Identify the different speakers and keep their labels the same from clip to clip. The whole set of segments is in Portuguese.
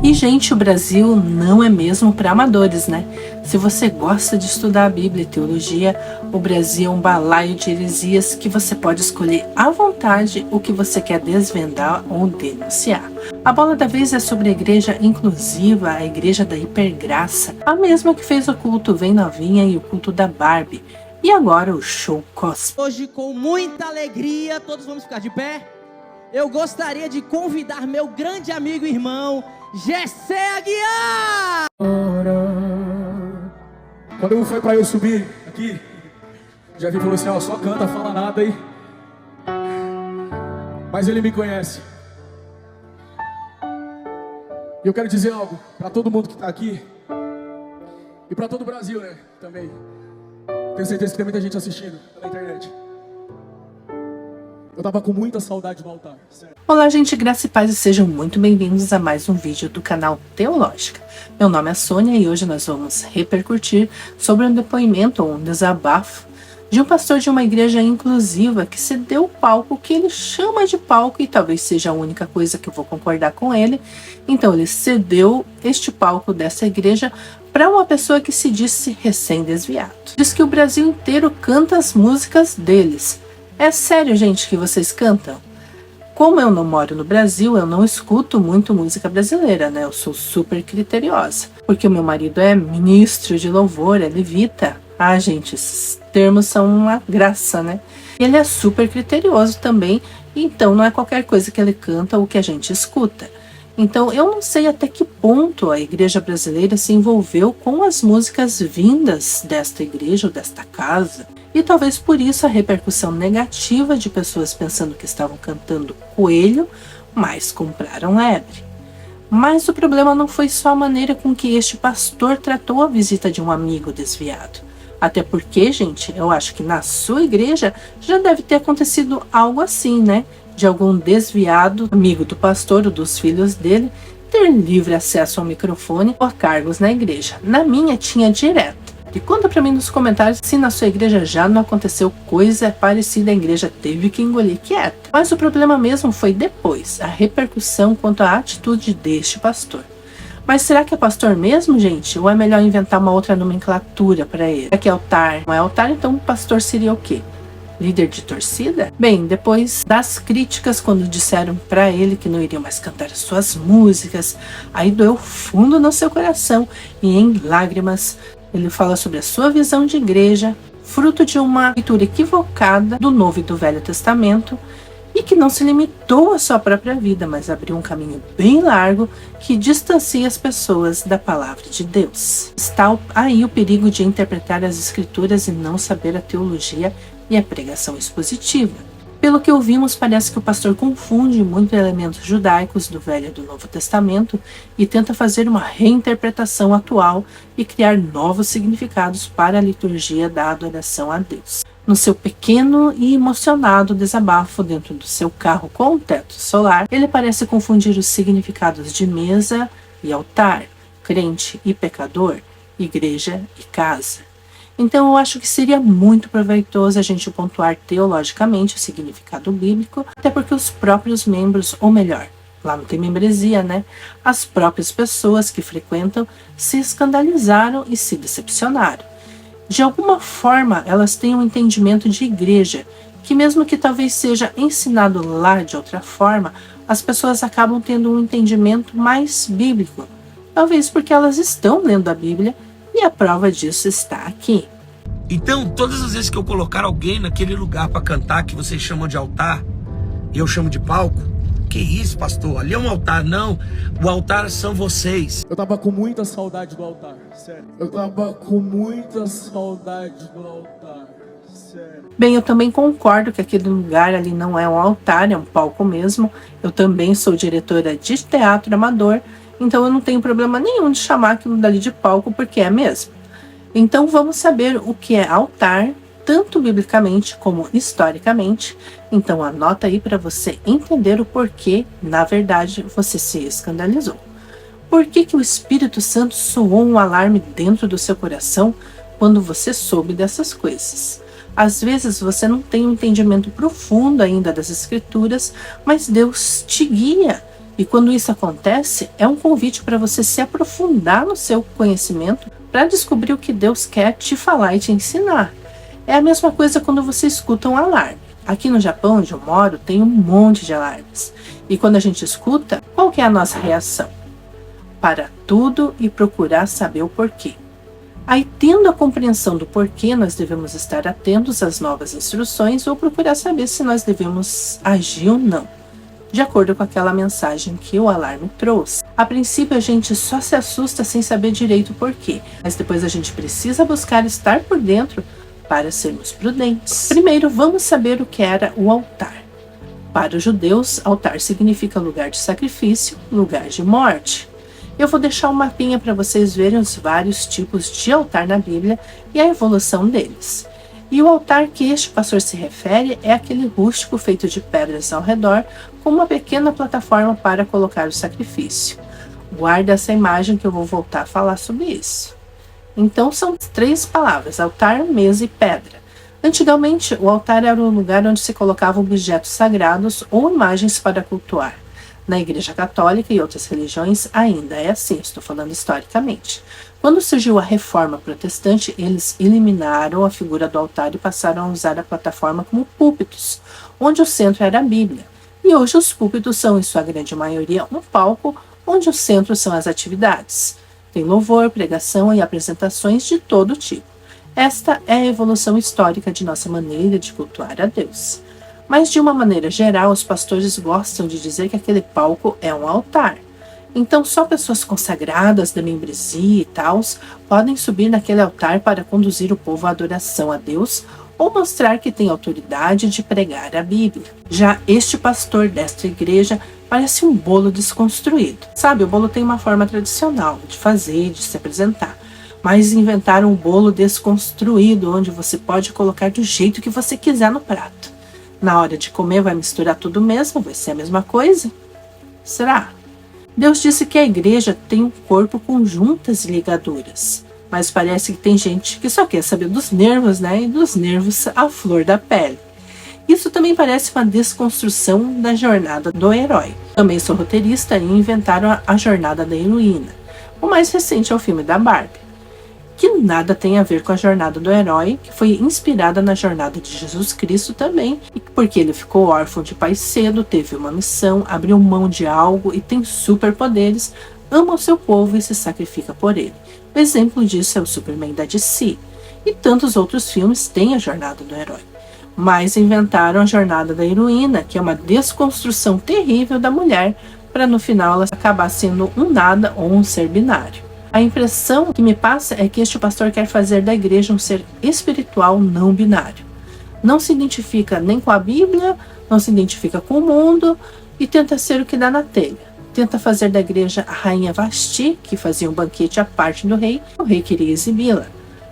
Speaker 1: E, gente, o Brasil não é mesmo para amadores, né? Se você gosta de estudar a Bíblia e teologia, o Brasil é um balaio de heresias que você pode escolher à vontade o que você quer desvendar ou denunciar. A bola da vez é sobre a igreja inclusiva, a igreja da hipergraça, a mesma que fez o culto Vem Novinha e o culto da Barbie. E agora o show cosplay.
Speaker 2: Hoje, com muita alegria, todos vamos ficar de pé. Eu gostaria de convidar meu grande amigo e irmão, Gessé Aguiar!
Speaker 3: Quando foi pra eu subir aqui, já vi e falou assim, ó, só canta, fala nada aí. Mas ele me conhece. E eu quero dizer algo pra todo mundo que tá aqui. E pra todo o Brasil, né, também. Tenho certeza que tem muita gente assistindo pela internet. Eu tava com muita saudade do altar, sério.
Speaker 1: Olá, gente, graça e paz, e sejam muito bem-vindos a mais um vídeo do canal Teológica. Meu nome é Sônia e hoje nós vamos repercutir sobre um depoimento ou um desabafo de um pastor de uma igreja inclusiva que cedeu o palco, que ele chama de palco, e talvez seja a única coisa que eu vou concordar com ele. Então ele cedeu este palco dessa igreja para uma pessoa que se disse recém-desviado. Diz que o Brasil inteiro canta as músicas deles. É sério, gente, que vocês cantam? Como eu não moro no Brasil, eu não escuto muito música brasileira, né? Eu sou super criteriosa. Porque o meu marido é ministro de louvor, é levita. Ah, gente, esses termos são uma graça, né? E ele é super criterioso também, então não é qualquer coisa que ele canta ou que a gente escuta. Então eu não sei até que ponto a igreja brasileira se envolveu com as músicas vindas desta igreja ou desta casa. E talvez por isso a repercussão negativa de pessoas pensando que estavam cantando coelho, mas compraram lebre. Mas o problema não foi só a maneira com que este pastor tratou a visita de um amigo desviado. Até porque, gente, eu acho que na sua igreja já deve ter acontecido algo assim, né? De algum desviado, amigo do pastor ou dos filhos dele, ter livre acesso ao microfone ou cargos na igreja. Na minha tinha direto. E conta pra mim nos comentários se na sua igreja já não aconteceu coisa parecida, a igreja teve que engolir quieta. Mas o problema mesmo foi depois, a repercussão quanto à atitude deste pastor. Mas será que é pastor mesmo, gente? Ou é melhor inventar uma outra nomenclatura para ele? Será que é altar? Não é altar, então o pastor seria o quê? Líder de torcida? Bem, depois das críticas quando disseram para ele que não iriam mais cantar as suas músicas, aí doeu fundo no seu coração e em lágrimas ele fala sobre a sua visão de igreja, fruto de uma leitura equivocada do Novo e do Velho Testamento, e que não se limitou à sua própria vida, mas abriu um caminho bem largo que distancia as pessoas da palavra de Deus. Está aí o perigo de interpretar as escrituras e não saber a teologia e a pregação expositiva. Pelo que ouvimos, parece que o pastor confunde muito elementos judaicos do Velho e do Novo Testamento e tenta fazer uma reinterpretação atual e criar novos significados para a liturgia da adoração a Deus. No seu pequeno e emocionado desabafo dentro do seu carro com teto solar, ele parece confundir os significados de mesa e altar, crente e pecador, igreja e casa. Então eu acho que seria muito proveitoso a gente pontuar teologicamente o significado bíblico, até porque os próprios membros, ou melhor, lá não tem membresia, né? As próprias pessoas que frequentam se escandalizaram e se decepcionaram. De alguma forma, elas têm um entendimento de igreja, que mesmo que talvez seja ensinado lá de outra forma, as pessoas acabam tendo um entendimento mais bíblico. Talvez porque elas estão lendo a Bíblia, e a prova disso está aqui.
Speaker 4: Então, todas as vezes que eu colocar alguém naquele lugar para cantar, que vocês chamam de altar, e eu chamo de palco, que isso, pastor? Ali é um altar, não. O altar são vocês.
Speaker 3: Eu tava com muita saudade do altar, sério. Eu tava com muita saudade do altar, sério.
Speaker 1: Bem, eu também concordo que aquele lugar ali não é um altar, é um palco mesmo. Eu também sou diretora de teatro amador, então eu não tenho problema nenhum de chamar aquilo dali de palco, porque é mesmo. Então vamos saber o que é altar, tanto biblicamente como historicamente. Então anota aí para você entender o porquê, na verdade, você se escandalizou. Por que que o Espírito Santo soou um alarme dentro do seu coração quando você soube dessas coisas? Às vezes você não tem um entendimento profundo ainda das Escrituras, mas Deus te guia. E quando isso acontece, é um convite para você se aprofundar no seu conhecimento para descobrir o que Deus quer te falar e te ensinar. É a mesma coisa quando você escuta um alarme. Aqui no Japão, onde eu moro, tem um monte de alarmes. E quando a gente escuta, qual que é a nossa reação? Para tudo e procurar saber o porquê. Aí, tendo a compreensão do porquê, nós devemos estar atentos às novas instruções ou procurar saber se nós devemos agir ou não, de acordo com aquela mensagem que o alarme trouxe. A princípio, a gente só se assusta sem saber direito o porquê, mas depois a gente precisa buscar estar por dentro para sermos prudentes. Primeiro, vamos saber o que era o altar. Para os judeus, altar significa lugar de sacrifício, lugar de morte. Eu vou deixar um mapinha para vocês verem os vários tipos de altar na Bíblia e a evolução deles. E o altar que este pastor se refere é aquele rústico feito de pedras ao redor, com uma pequena plataforma para colocar o sacrifício. Guarda essa imagem que eu vou voltar a falar sobre isso. Então são 3 palavras: altar, mesa e pedra. Antigamente, o altar era o lugar onde se colocavam objetos sagrados ou imagens para cultuar. Na Igreja Católica e outras religiões ainda é assim, estou falando historicamente. Quando surgiu a Reforma Protestante, eles eliminaram a figura do altar e passaram a usar a plataforma como púlpitos, onde o centro era a Bíblia. E hoje os púlpitos são, em sua grande maioria, um palco onde o centro são as atividades. Tem louvor, pregação e apresentações de todo tipo. Esta é a evolução histórica de nossa maneira de cultuar a Deus. Mas, de uma maneira geral, os pastores gostam de dizer que aquele palco é um altar. Então, só pessoas consagradas da membresia e tals podem subir naquele altar para conduzir o povo à adoração a Deus ou mostrar que tem autoridade de pregar a Bíblia. Já este pastor desta igreja parece um bolo desconstruído. Sabe, o bolo tem uma forma tradicional de fazer, de se apresentar. Mas inventaram um bolo desconstruído, onde você pode colocar do jeito que você quiser no prato. Na hora de comer vai misturar tudo mesmo? Vai ser a mesma coisa? Será? Deus disse que a igreja tem um corpo com juntas e ligaduras. Mas parece que tem gente que só quer saber dos nervos, né? E dos nervos à flor da pele. Isso também parece uma desconstrução da jornada do herói. Também sou roteirista e inventaram a jornada da heroína. O mais recente é o filme da Barbie, que nada tem a ver com a jornada do herói, que foi inspirada na jornada de Jesus Cristo também, porque ele ficou órfão de pai cedo, teve uma missão, abriu mão de algo e tem superpoderes, ama o seu povo e se sacrifica por ele. O exemplo disso é o Superman da DC, e tantos outros filmes têm a jornada do herói. Mas inventaram a jornada da heroína, que é uma desconstrução terrível da mulher, para no final ela acabar sendo um nada ou um ser binário. A impressão que me passa é que este pastor quer fazer da igreja um ser espiritual não binário. Não se identifica nem com a Bíblia, não se identifica com o mundo e tenta ser o que dá na telha. Tenta fazer da igreja a rainha Vasti, que fazia um banquete à parte do rei, o rei queria exibi-la.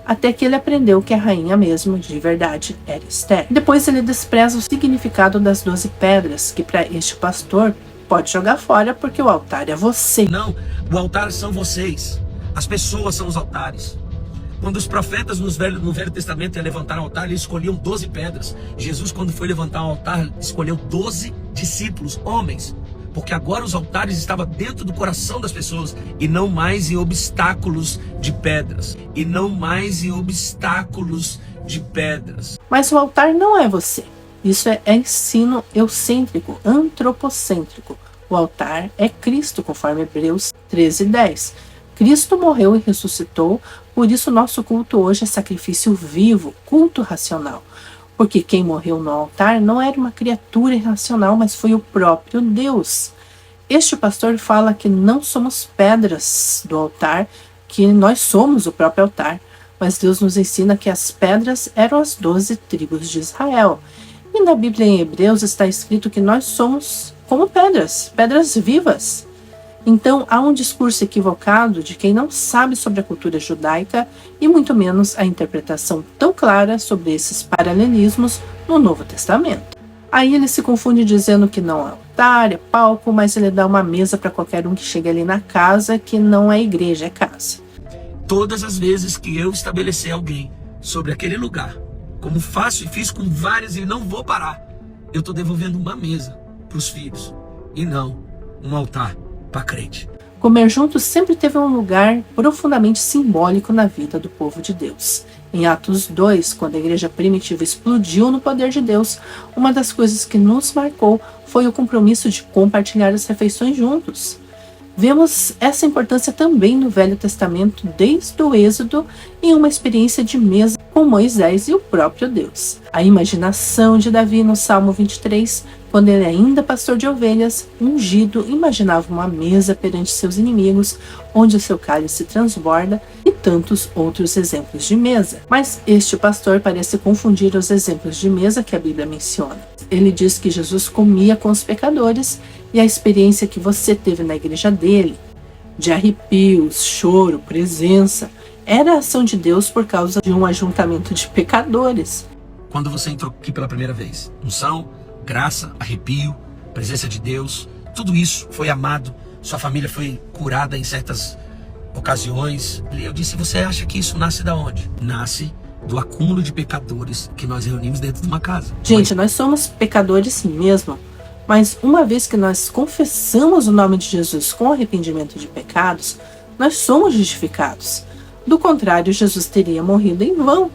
Speaker 1: Até que ele aprendeu que a rainha mesmo, de verdade, era Esther. Depois ele despreza o significado das 12 pedras, que para este pastor pode jogar fora porque o altar é você.
Speaker 4: Não, o altar são vocês. As pessoas são os altares. Quando os profetas no Velho Testamento iam levantar um altar, eles escolhiam 12 pedras. Jesus, quando foi levantar um altar, escolheu 12 discípulos, homens. Porque agora os altares estavam dentro do coração das pessoas e não mais em obstáculos de pedras. E não mais em obstáculos de pedras.
Speaker 1: Mas o altar não é você. Isso é ensino eucêntrico, antropocêntrico. O altar é Cristo, conforme Hebreus 13:10. Cristo morreu e ressuscitou, por isso nosso culto hoje é sacrifício vivo, culto racional. Porque quem morreu no altar não era uma criatura irracional, mas foi o próprio Deus. Este pastor fala que não somos pedras do altar, que nós somos o próprio altar, mas Deus nos ensina que as pedras eram as 12 tribos de Israel. E na Bíblia em Hebreus está escrito que nós somos como pedras, pedras vivas. Então há um discurso equivocado de quem não sabe sobre a cultura judaica e muito menos a interpretação tão clara sobre esses paralelismos no Novo Testamento. Aí ele se confunde dizendo que não é altar, é palco, mas ele dá uma mesa para qualquer um que chegue ali na casa, que não é igreja, é casa.
Speaker 4: Todas as vezes que eu estabelecer alguém sobre aquele lugar, como faço e fiz com várias e não vou parar, eu estou devolvendo uma mesa para os filhos. E não, um altar para crente.
Speaker 1: Comer juntos sempre teve um lugar profundamente simbólico na vida do povo de Deus. Em Atos 2, quando a igreja primitiva explodiu no poder de Deus, uma das coisas que nos marcou foi o compromisso de compartilhar as refeições juntos. Vemos essa importância também no Velho Testamento, desde o Êxodo, em uma experiência de mesa com Moisés e o próprio Deus. A imaginação de Davi no Salmo 23, quando ele ainda pastor de ovelhas, ungido, imaginava uma mesa perante seus inimigos, onde o seu cálice transborda, e tantos outros exemplos de mesa. Mas este pastor parece confundir os exemplos de mesa que a Bíblia menciona. Ele diz que Jesus comia com os pecadores, e a experiência que você teve na igreja dele, de arrepios, choro, presença, era a ação de Deus por causa de um ajuntamento de pecadores.
Speaker 4: Quando você entrou aqui pela primeira vez, unção, graça, arrepio, presença de Deus, tudo isso foi amado, sua família foi curada em certas ocasiões. E eu disse, você acha que isso nasce da onde? Nasce do acúmulo de pecadores que nós reunimos dentro de uma casa.
Speaker 1: Gente, nós somos pecadores mesmo, mas uma vez que nós confessamos o nome de Jesus com arrependimento de pecados, nós somos justificados. Do contrário, Jesus teria morrido em vão.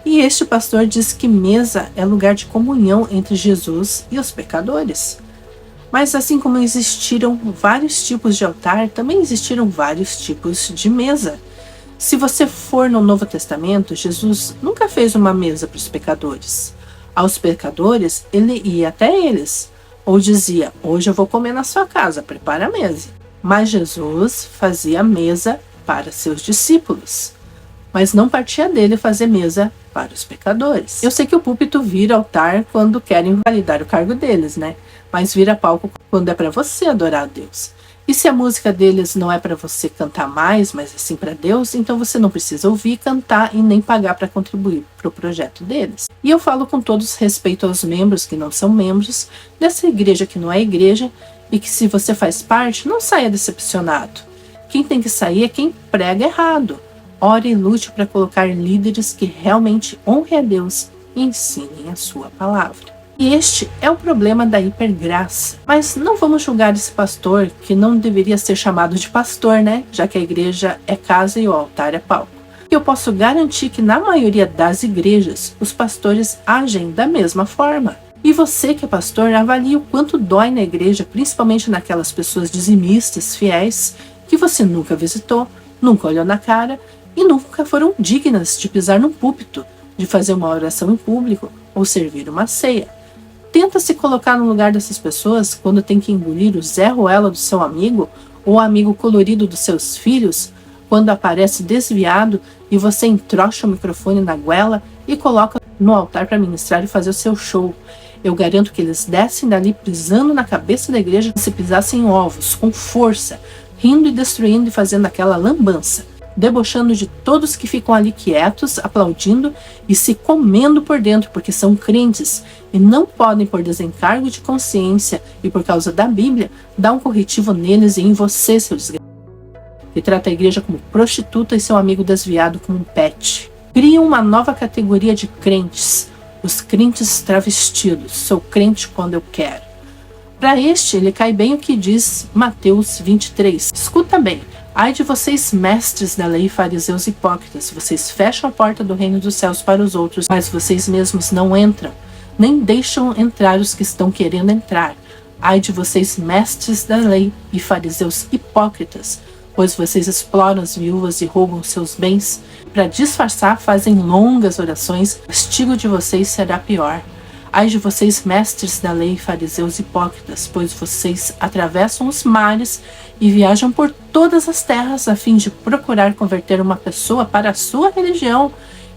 Speaker 1: E este pastor diz que mesa é lugar de comunhão entre Jesus e os pecadores. Mas assim como existiram vários tipos de altar, também existiram vários tipos de mesa. Se você for no Novo Testamento, Jesus nunca fez uma mesa para os pecadores. Aos pecadores, ele ia até eles, ou dizia, hoje eu vou comer na sua casa, prepara a mesa. Mas Jesus fazia mesa para seus discípulos, mas não partia dele fazer mesa para os pecadores. Eu sei que o púlpito vira altar quando querem validar o cargo deles, né? Mas vira palco quando é para você adorar a Deus. E se a música deles não é para você cantar mais, mas sim para Deus, então você não precisa ouvir, cantar e nem pagar para contribuir para o projeto deles. E eu falo com todo respeito aos membros que não são membros, dessa igreja que não é igreja, e que se você faz parte, não saia decepcionado. Quem tem que sair é quem prega errado. Ore e lute para colocar líderes que realmente honrem a Deus e ensinem a sua palavra. E este é o problema da hipergraça. Mas não vamos julgar esse pastor, que não deveria ser chamado de pastor, né? Já que a igreja é casa e o altar é palco. E eu posso garantir que na maioria das igrejas, os pastores agem da mesma forma. E você que é pastor, avalie o quanto dói na igreja, principalmente naquelas pessoas dizimistas, fiéis, que você nunca visitou, nunca olhou na cara e nunca foram dignas de pisar num púlpito, de fazer uma oração em público ou servir uma ceia. Tenta se colocar no lugar dessas pessoas quando tem que engolir o Zé Ruela do seu amigo ou o amigo colorido dos seus filhos, quando aparece desviado e você entrocha o microfone na goela e coloca no altar para ministrar e fazer o seu show. Eu garanto que eles descem dali pisando na cabeça da igreja como se pisassem ovos, com força, rindo e destruindo e fazendo aquela lambança, debochando de todos que ficam ali quietos, aplaudindo e se comendo por dentro, porque são crentes e não podem, por desencargo de consciência e por causa da Bíblia, dar um corretivo neles e em você, seu desgraçado, que trata a igreja como prostituta e seu amigo desviado como um pet. Cria uma nova categoria de crentes, os crentes travestidos. Sou crente quando eu quero. Para este, ele cai bem o que diz Mateus 23. Escuta bem. Ai de vocês, mestres da lei, fariseus hipócritas, vocês fecham a porta do reino dos céus para os outros, mas vocês mesmos não entram, nem deixam entrar os que estão querendo entrar. Ai de vocês, mestres da lei e fariseus hipócritas, pois vocês exploram as viúvas e roubam seus bens. Para disfarçar, fazem longas orações, o castigo de vocês será pior. Ai de vocês, mestres da lei, fariseus hipócritas, pois vocês atravessam os mares e viajam por todas as terras a fim de procurar converter uma pessoa para a sua religião,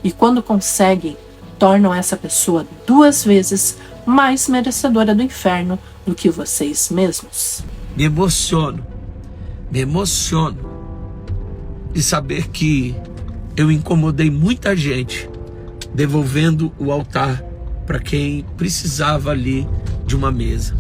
Speaker 1: e quando conseguem, tornam essa pessoa 2 vezes mais merecedora do inferno do que vocês mesmos.
Speaker 4: Me emociono de saber que eu incomodei muita gente devolvendo o altar para quem precisava ali de uma mesa.